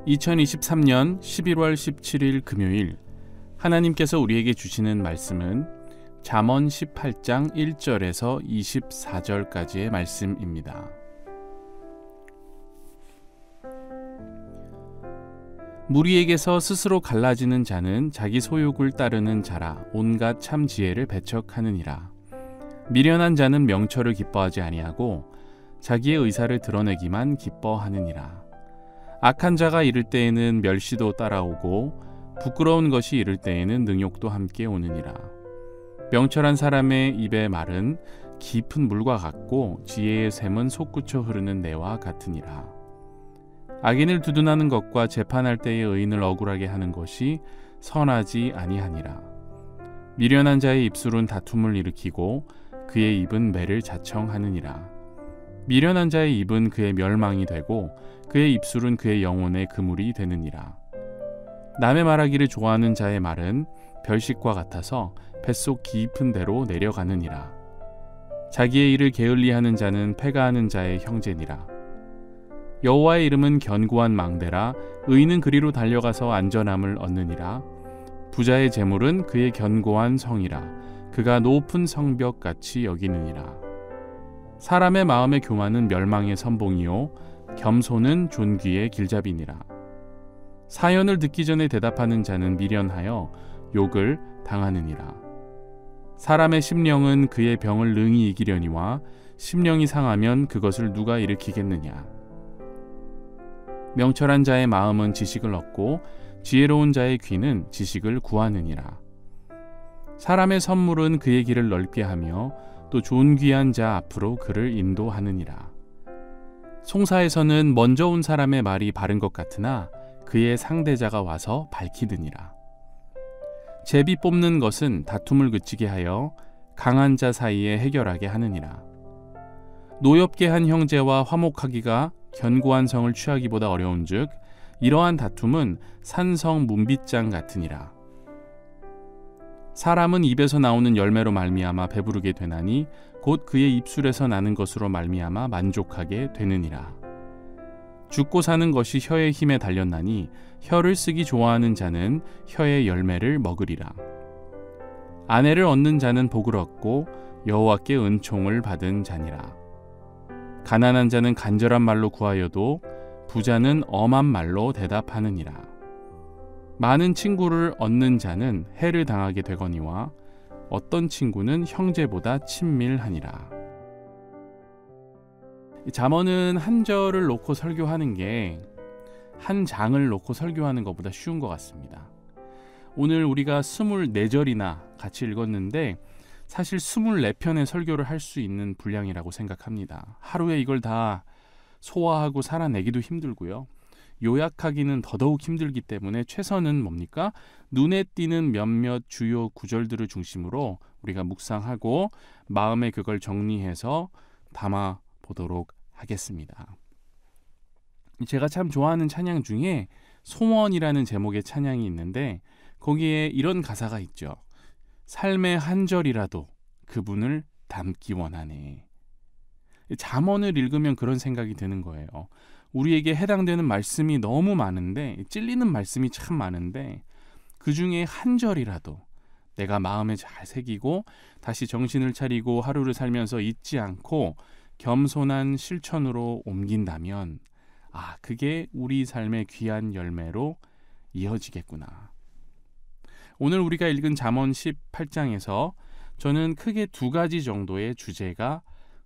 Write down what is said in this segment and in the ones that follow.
2023년 11월 17일 금요일, 하나님께서 우리에게 주시는 말씀은 잠언 18장 1절에서 24절까지의 말씀입니다. 무리에게서 스스로 갈라지는 자는 자기 소욕을 따르는 자라 온갖 참 지혜를 배척하느니라. 미련한 자는 명철을 기뻐하지 아니하고 자기의 의사를 드러내기만 기뻐하느니라. 악한 자가 이를 때에는 멸시도 따라오고 부끄러운 것이 이를 때에는 능욕도 함께 오느니라. 명철한 사람의 입의 말은 깊은 물과 같고 지혜의 샘은 솟구쳐 흐르는 내와 같으니라. 악인을 두둔하는 것과 재판할 때의 의인을 억울하게 하는 것이 선하지 아니하니라. 미련한 자의 입술은 다툼을 일으키고 그의 입은 매를 자청하느니라. 미련한 자의 입은 그의 멸망이 되고 그의 입술은 그의 영혼의 그물이 되느니라. 남의 말하기를 좋아하는 자의 말은 별식과 같아서 뱃속 깊은 데로 내려가느니라. 자기의 일을 게을리하는 자는 패가하는 자의 형제니라. 여호와의 이름은 견고한 망대라. 의인은 그리로 달려가서 안전함을 얻느니라. 부자의 재물은 그의 견고한 성이라. 그가 높은 성벽같이 여기느니라. 사람의 마음의 교만은 멸망의 선봉이요 겸손은 존귀의 길잡이니라. 사연을 듣기 전에 대답하는 자는 미련하여 욕을 당하느니라. 사람의 심령은 그의 병을 능히 이기려니와 심령이 상하면 그것을 누가 일으키겠느냐. 명철한 자의 마음은 지식을 얻고 지혜로운 자의 귀는 지식을 구하느니라. 사람의 선물은 그의 길을 넓게 하며 또 존귀한 자 앞으로 그를 인도하느니라. 송사에서는 먼저 온 사람의 말이 바른 것 같으나 그의 상대자가 와서 밝히느니라. 제비 뽑는 것은 다툼을 그치게 하여 강한 자 사이에 해결하게 하느니라. 노엽게 한 형제와 화목하기가 견고한 성을 취하기보다 어려운즉 이러한 다툼은 산성 문빗장 같으니라. 사람은 입에서 나오는 열매로 말미암아 배부르게 되나니 곧 그의 입술에서 나는 것으로 말미암아 만족하게 되느니라. 죽고 사는 것이 혀의 힘에 달렸나니 혀를 쓰기 좋아하는 자는 혀의 열매를 먹으리라. 아내를 얻는 자는 복을 얻고 여호와께 은총을 받은 자니라. 가난한 자는 간절한 말로 구하여도 부자는 엄한 말로 대답하느니라. 많은 친구를 얻는 자는 해를 당하게 되거니와 어떤 친구는 형제보다 친밀하니라. 잠언은 한 절을 놓고 설교하는 게 한 장을 놓고 설교하는 것보다 쉬운 것 같습니다. 오늘 우리가 24절이나 같이 읽었는데 사실 24편의 설교를 할 수 있는 분량이라고 생각합니다. 하루에 이걸 다 소화하고 살아내기도 힘들고요. 요약하기는 더더욱 힘들기 때문에 최선은 뭡니까? 눈에 띄는 몇몇 주요 구절들을 중심으로 우리가 묵상하고 마음에 그걸 정리해서 담아 보도록 하겠습니다. 제가 참 좋아하는 찬양 중에 소원이라는 제목의 찬양이 있는데 거기에 이런 가사가 있죠. 삶의 한 절이라도 그분을 닮기 원하네. 잠언을 읽으면 그런 생각이 드는 거예요. 우리에게 해당되는 말씀이 너무 많은데, 찔리는 말씀이 참 많은데 그 중에 한 절이라도 내가 마음에 잘 새기고 다시 정신을 차리고 하루를 살면서 잊지 않고 겸손한 실천으로 옮긴다면 그게 우리 삶의 귀한 열매로 이어지겠구나. 오늘 우리가 읽은 잠언 18장에서 저는 크게 두 가지 정도의 주제가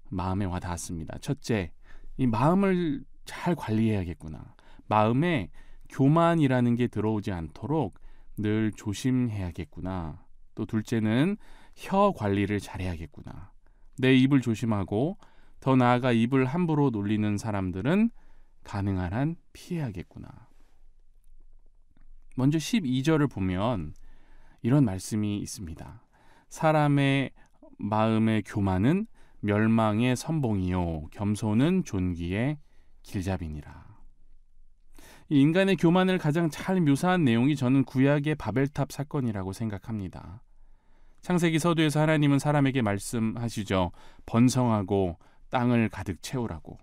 마음에 와 닿았습니다. 첫째, 이 마음을 잘 관리해야겠구나. 마음에 교만이라는 게 들어오지 않도록 늘 조심해야겠구나. 또 둘째는 혀 관리를 잘해야겠구나. 내 입을 조심하고 더 나아가 입을 함부로 놀리는 사람들은 가능한 한 피해야겠구나. 먼저 12절을 보면 이런 말씀이 있습니다. 사람의 마음의 교만은 멸망의 선봉이요 겸손은 존귀의 길잡이니라. 이 인간의 교만을 가장 잘 묘사한 내용이 저는 구약의 바벨탑 사건이라고 생각합니다. 창세기 서두에서 하나님은 사람에게 말씀하시죠. 번성하고 땅을 가득 채우라고.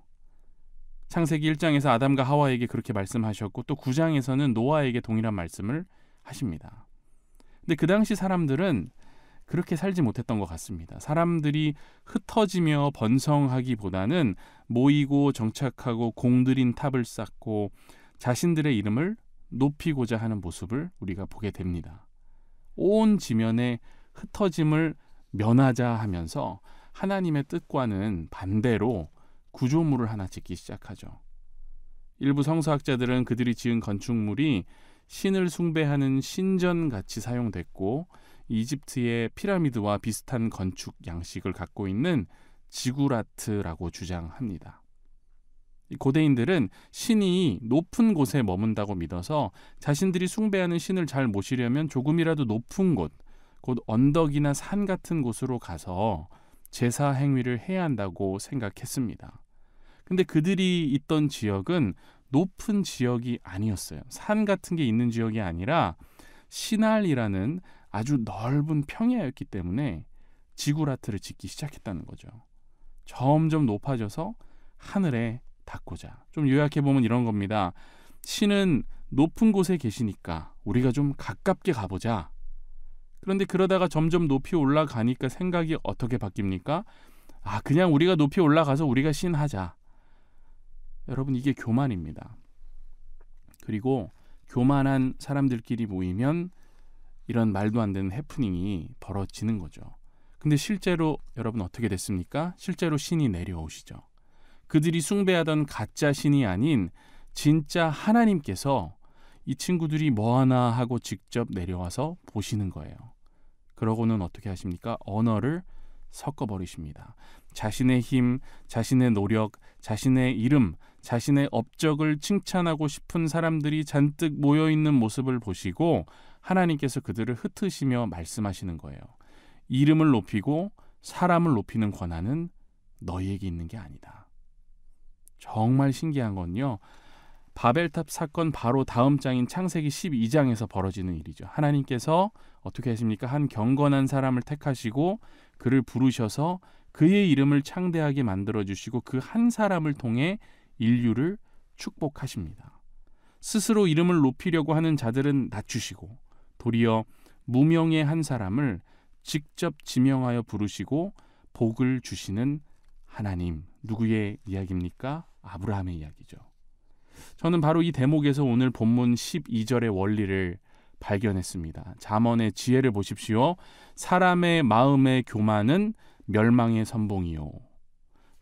창세기 1장에서 아담과 하와에게 그렇게 말씀하셨고 또 9장에서는 노아에게 동일한 말씀을 하십니다. 근데 그 당시 사람들은 그렇게 살지 못했던 것 같습니다. 사람들이 흩어지며 번성하기보다는 모이고 정착하고 공들인 탑을 쌓고 자신들의 이름을 높이고자 하는 모습을 우리가 보게 됩니다. 온 지면에 흩어짐을 면하자 하면서 하나님의 뜻과는 반대로 구조물을 하나 짓기 시작하죠. 일부 성서학자들은 그들이 지은 건축물이 신을 숭배하는 신전같이 사용됐고 이집트의 피라미드와 비슷한 건축 양식을 갖고 있는 지구라트라고 주장합니다. 고대인들은 신이 높은 곳에 머문다고 믿어서 자신들이 숭배하는 신을 잘 모시려면 조금이라도 높은 곳, 곧 언덕이나 산 같은 곳으로 가서 제사 행위를 해야 한다고 생각했습니다. 근데 그들이 있던 지역은 높은 지역이 아니었어요. 산 같은 게 있는 지역이 아니라 시날이라는 아주 넓은 평야였기 때문에 지구라트를 짓기 시작했다는 거죠. 점점 높아져서 하늘에 닿고자. 좀 요약해보면 이런 겁니다. 신은 높은 곳에 계시니까 우리가 좀 가깝게 가보자. 그런데 그러다가 점점 높이 올라가니까 생각이 어떻게 바뀝니까? 그냥 우리가 높이 올라가서 우리가 신하자. 여러분, 이게 교만입니다. 그리고 교만한 사람들끼리 모이면 이런 말도 안 되는 해프닝이 벌어지는 거죠. 근데 실제로 여러분 어떻게 됐습니까? 실제로 신이 내려오시죠. 그들이 숭배하던 가짜 신이 아닌 진짜 하나님께서 이 친구들이 뭐하나 하고 직접 내려와서 보시는 거예요. 그러고는 어떻게 하십니까? 언어를 섞어버리십니다. 자신의 힘, 자신의 노력, 자신의 이름, 자신의 업적을 칭찬하고 싶은 사람들이 잔뜩 모여있는 모습을 보시고 하나님께서 그들을 흩으시며 말씀하시는 거예요. 이름을 높이고 사람을 높이는 권한은 너희에게 있는 게 아니다. 정말 신기한 건요. 바벨탑 사건 바로 다음 장인 창세기 12장에서 벌어지는 일이죠. 하나님께서 어떻게 하십니까? 한 경건한 사람을 택하시고 그를 부르셔서 그의 이름을 창대하게 만들어주시고 그 한 사람을 통해 인류를 축복하십니다. 스스로 이름을 높이려고 하는 자들은 낮추시고 도리어 무명의 한 사람을 직접 지명하여 부르시고 복을 주시는 하나님. 누구의 이야기입니까? 아브라함의 이야기죠. 저는 바로 이 대목에서 오늘 본문 12절의 원리를 발견했습니다. 잠언의 지혜를 보십시오. 사람의 마음의 교만은 멸망의 선봉이요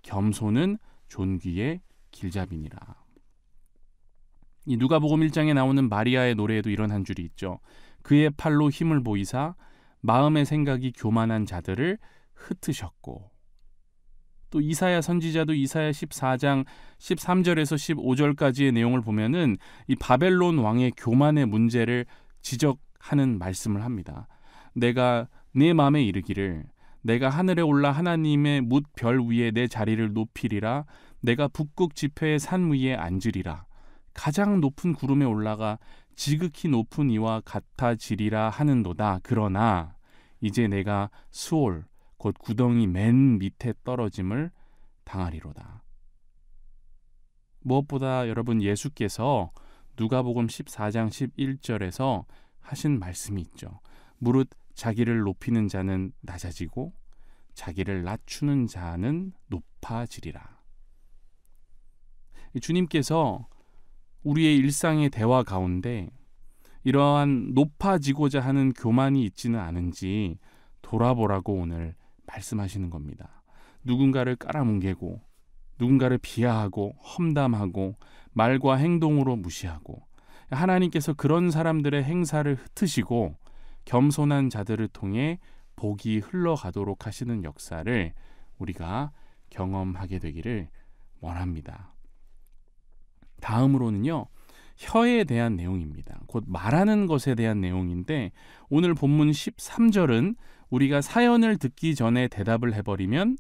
겸손은 존귀의 길잡이니라. 이 누가복음 1장에 나오는 마리아의 노래에도 이런 한 줄이 있죠. 그의 팔로 힘을 보이사 마음의 생각이 교만한 자들을 흩으셨고. 또 이사야 선지자도 이사야 14장 13절에서 15절까지의 내용을 보면은 이 바벨론 왕의 교만의 문제를 지적하는 말씀을 합니다. 내가 내 마음에 이르기를 내가 하늘에 올라 하나님의 뭇 별 위에 내 자리를 높이리라. 내가 북극 지폐의 산 위에 앉으리라. 가장 높은 구름에 올라가 지극히 높은 이와 같아지리라 하는도다. 그러나 이제 내가 수올 곧 구덩이 맨 밑에 떨어짐을 당하리로다. 무엇보다 여러분 예수께서 누가복음 14장 11절에서 하신 말씀이 있죠. 무릇 자기를 높이는 자는 낮아지고 자기를 낮추는 자는 높아지리라. 주님께서 우리의 일상의 대화 가운데 이러한 높아지고자 하는 교만이 있지는 않은지 돌아보라고 오늘 말씀하시는 겁니다. 누군가를 깔아뭉개고 누군가를 비하하고 험담하고 말과 행동으로 무시하고 하나님께서 그런 사람들의 행사를 흩으시고 겸손한 자들을 통해 복이 흘러가도록 하시는 역사를 우리가 경험하게 되기를 원합니다. 다음으로는요. 혀에 대한 내용입니다. 곧 말하는 것에 대한 내용인데 오늘 본문 13절은 우리가 사연을 듣기 전에 대답을 해버리면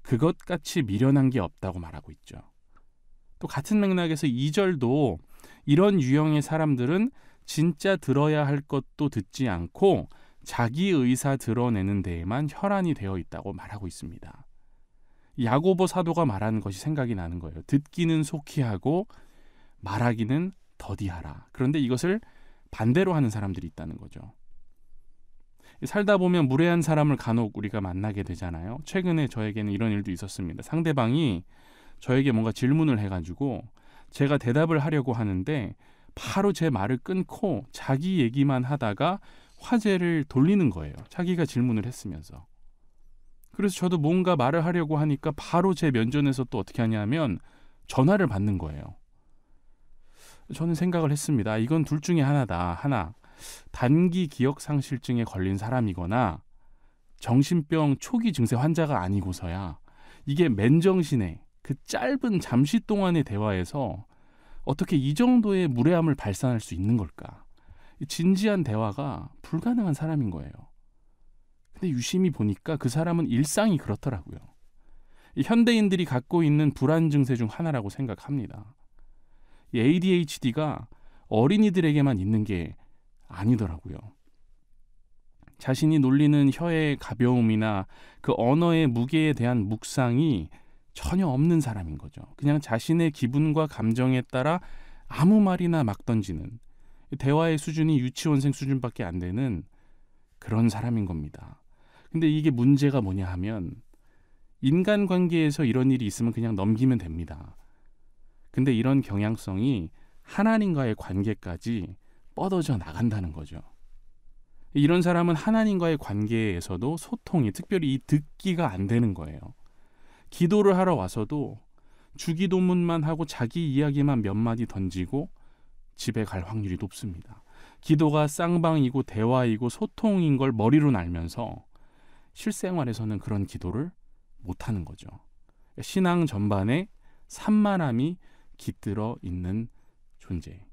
그것같이 미련한 게 없다고 말하고 있죠. 또 같은 맥락에서 2절도 이런 유형의 사람들은 진짜 들어야 할 것도 듣지 않고 자기 의사 드러내는 데에만 혈안이 되어 있다고 말하고 있습니다. 야고보 사도가 말하는 것이 생각이 나는 거예요. 듣기는 속히 하고 말하기는 더디하라. 그런데 이것을 반대로 하는 사람들이 있다는 거죠. 살다 보면 무례한 사람을 간혹 우리가 만나게 되잖아요. 최근에 저에게는 이런 일도 있었습니다. 상대방이 저에게 뭔가 질문을 해가지고 제가 대답을 하려고 하는데 바로 제 말을 끊고 자기 얘기만 하다가 화제를 돌리는 거예요. 자기가 질문을 했으면서. 그래서 저도 뭔가 말을 하려고 하니까 바로 제 면전에서 또 어떻게 하냐면 전화를 받는 거예요. 저는 생각을 했습니다. 이건 둘 중에 하나다. 하나, 단기 기억상실증에 걸린 사람이거나 정신병 초기 증세 환자가 아니고서야 이게 맨정신에 그 짧은 잠시 동안의 대화에서 어떻게 이 정도의 무례함을 발산할 수 있는 걸까? 진지한 대화가 불가능한 사람인 거예요. 근데 유심히 보니까 그 사람은 일상이 그렇더라고요. 현대인들이 갖고 있는 불안 증세 중 하나라고 생각합니다. ADHD가 어린이들에게만 있는 게 아니더라고요. 자신이 놀리는 혀의 가벼움이나 그 언어의 무게에 대한 묵상이 전혀 없는 사람인 거죠. 그냥 자신의 기분과 감정에 따라 아무 말이나 막 던지는, 대화의 수준이 유치원생 수준밖에 안 되는 그런 사람인 겁니다. 근데 이게 문제가 뭐냐 하면 인간관계에서 이런 일이 있으면 그냥 넘기면 됩니다. 근데 이런 경향성이 하나님과의 관계까지 뻗어져 나간다는 거죠. 이런 사람은 하나님과의 관계에서도 소통이, 특별히 이 듣기가 안 되는 거예요. 기도를 하러 와서도 주기도문만 하고 자기 이야기만 몇 마디 던지고 집에 갈 확률이 높습니다. 기도가 쌍방이고 대화이고 소통인 걸 머리로 알면서 실생활에서는 그런 기도를 못하는 거죠. 신앙 전반에 산만함이 깃들어 있는 존재.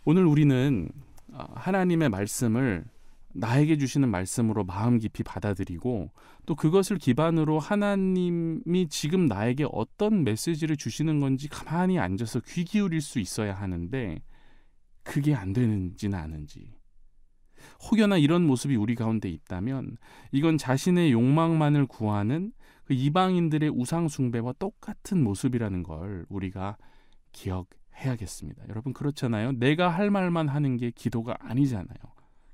오늘 우리는 하나님의 말씀을 나에게 주시는 말씀으로 마음 깊이 받아들이고 또 그것을 기반으로 하나님이 지금 나에게 어떤 메시지를 주시는 건지 가만히 앉아서 귀 기울일 수 있어야 하는데 그게 안 되는지는 아는지, 혹여나 이런 모습이 우리 가운데 있다면 이건 자신의 욕망만을 구하는 그 이방인들의 우상 숭배와 똑같은 모습이라는 걸 우리가 기억해야겠습니다. 여러분, 그렇잖아요. 내가 할 말만 하는 게 기도가 아니잖아요.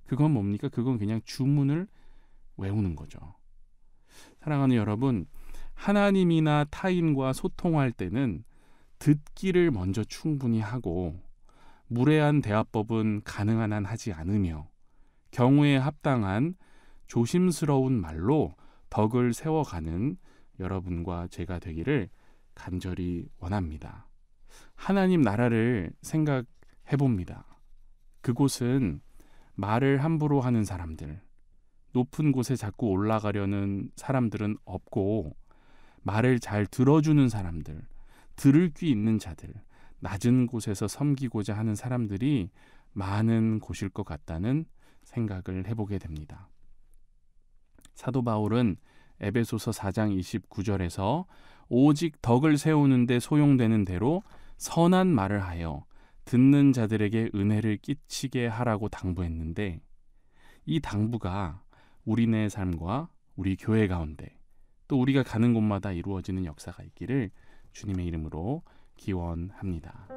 그건 뭡니까? 그건 그냥 주문을 외우는 거죠. 사랑하는 여러분, 하나님이나 타인과 소통할 때는 듣기를 먼저 충분히 하고 무례한 대화법은 가능한 한 하지 않으며 경우에 합당한 조심스러운 말로 덕을 세워가는 여러분과 제가 되기를 간절히 원합니다. 하나님 나라를 생각해 봅니다. 그곳은 말을 함부로 하는 사람들, 높은 곳에 자꾸 올라가려는 사람들은 없고 말을 잘 들어주는 사람들, 들을 귀 있는 자들, 낮은 곳에서 섬기고자 하는 사람들이 많은 곳일 것 같다는 생각을 해보게 됩니다. 사도 바울은 에베소서 4장 29절에서 오직 덕을 세우는 데 소용되는 대로 선한 말을 하여 듣는 자들에게 은혜를 끼치게 하라고 당부했는데, 이 당부가 우리네 삶과 우리 교회 가운데 또 우리가 가는 곳마다 이루어지는 역사가 있기를 주님의 이름으로 기원합니다.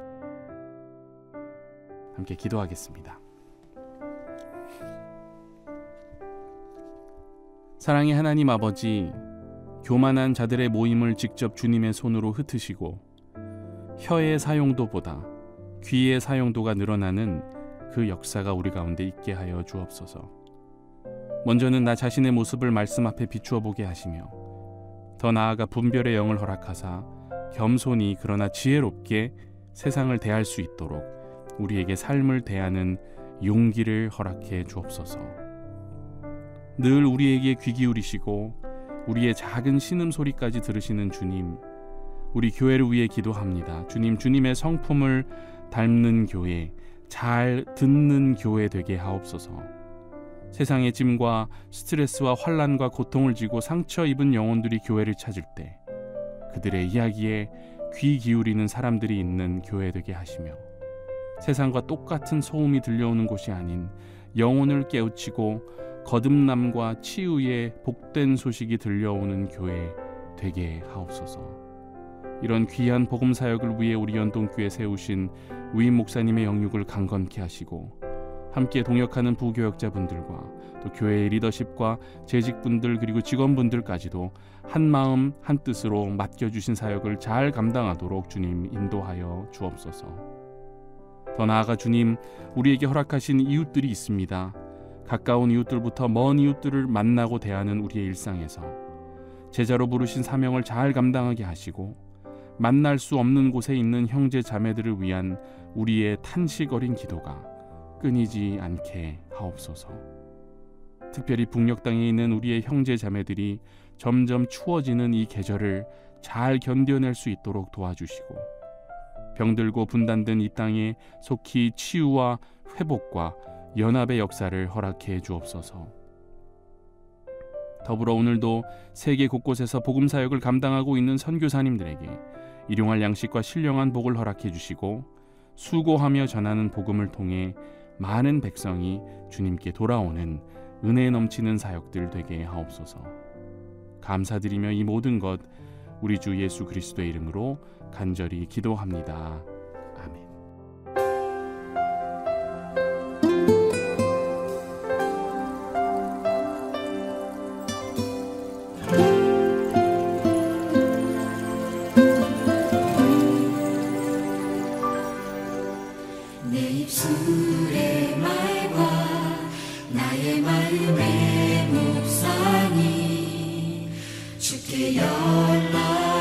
함께 기도하겠습니다. 사랑의 하나님 아버지, 교만한 자들의 모임을 직접 주님의 손으로 흩으시고 혀의 사용도보다 귀의 사용도가 늘어나는 그 역사가 우리 가운데 있게 하여 주옵소서. 먼저는 나 자신의 모습을 말씀 앞에 비추어 보게 하시며 더 나아가 분별의 영을 허락하사 겸손히 그러나 지혜롭게 세상을 대할 수 있도록 우리에게 삶을 대하는 용기를 허락해 주옵소서. 늘 우리에게 귀 기울이시고 우리의 작은 신음소리까지 들으시는 주님, 우리 교회를 위해 기도합니다. 주님, 주님의 성품을 닮는 교회, 잘 듣는 교회 되게 하옵소서. 세상의 짐과 스트레스와 환난과 고통을 지고 상처 입은 영혼들이 교회를 찾을 때 그들의 이야기에 귀 기울이는 사람들이 있는 교회 되게 하시며, 세상과 똑같은 소음이 들려오는 곳이 아닌 영혼을 깨우치고 거듭남과 치유의 복된 소식이 들려오는 교회 되게 하옵소서. 이런 귀한 복음 사역을 위해 우리 연동교회 세우신 위임 목사님의 영육을 강건케 하시고 함께 동역하는 부교역자분들과 또 교회의 리더십과 재직분들 그리고 직원분들까지도 한 마음 한 뜻으로 맡겨주신 사역을 잘 감당하도록 주님 인도하여 주옵소서. 더 나아가 주님, 우리에게 허락하신 이웃들이 있습니다. 가까운 이웃들부터 먼 이웃들을 만나고 대하는 우리의 일상에서 제자로 부르신 사명을 잘 감당하게 하시고 만날 수 없는 곳에 있는 형제 자매들을 위한 우리의 탄식 어린 기도가 끊이지 않게 하옵소서. 특별히 북녘 땅에 있는 우리의 형제 자매들이 점점 추워지는 이 계절을 잘 견뎌낼 수 있도록 도와주시고 병들고 분단된 이 땅에 속히 치유와 회복과 연합의 역사를 허락해 주옵소서. 더불어 오늘도 세계 곳곳에서 복음 사역을 감당하고 있는 선교사님들에게 일용할 양식과 신령한 복을 허락해 주시고 수고하며 전하는 복음을 통해 많은 백성이 주님께 돌아오는 은혜 넘치는 사역들 되게 하옵소서. 감사드리며 이 모든 것 우리 주 예수 그리스도의 이름으로 간절히 기도합니다. 아멘. 내 입술의 말과 나의 마음의 묵상이 주께 연락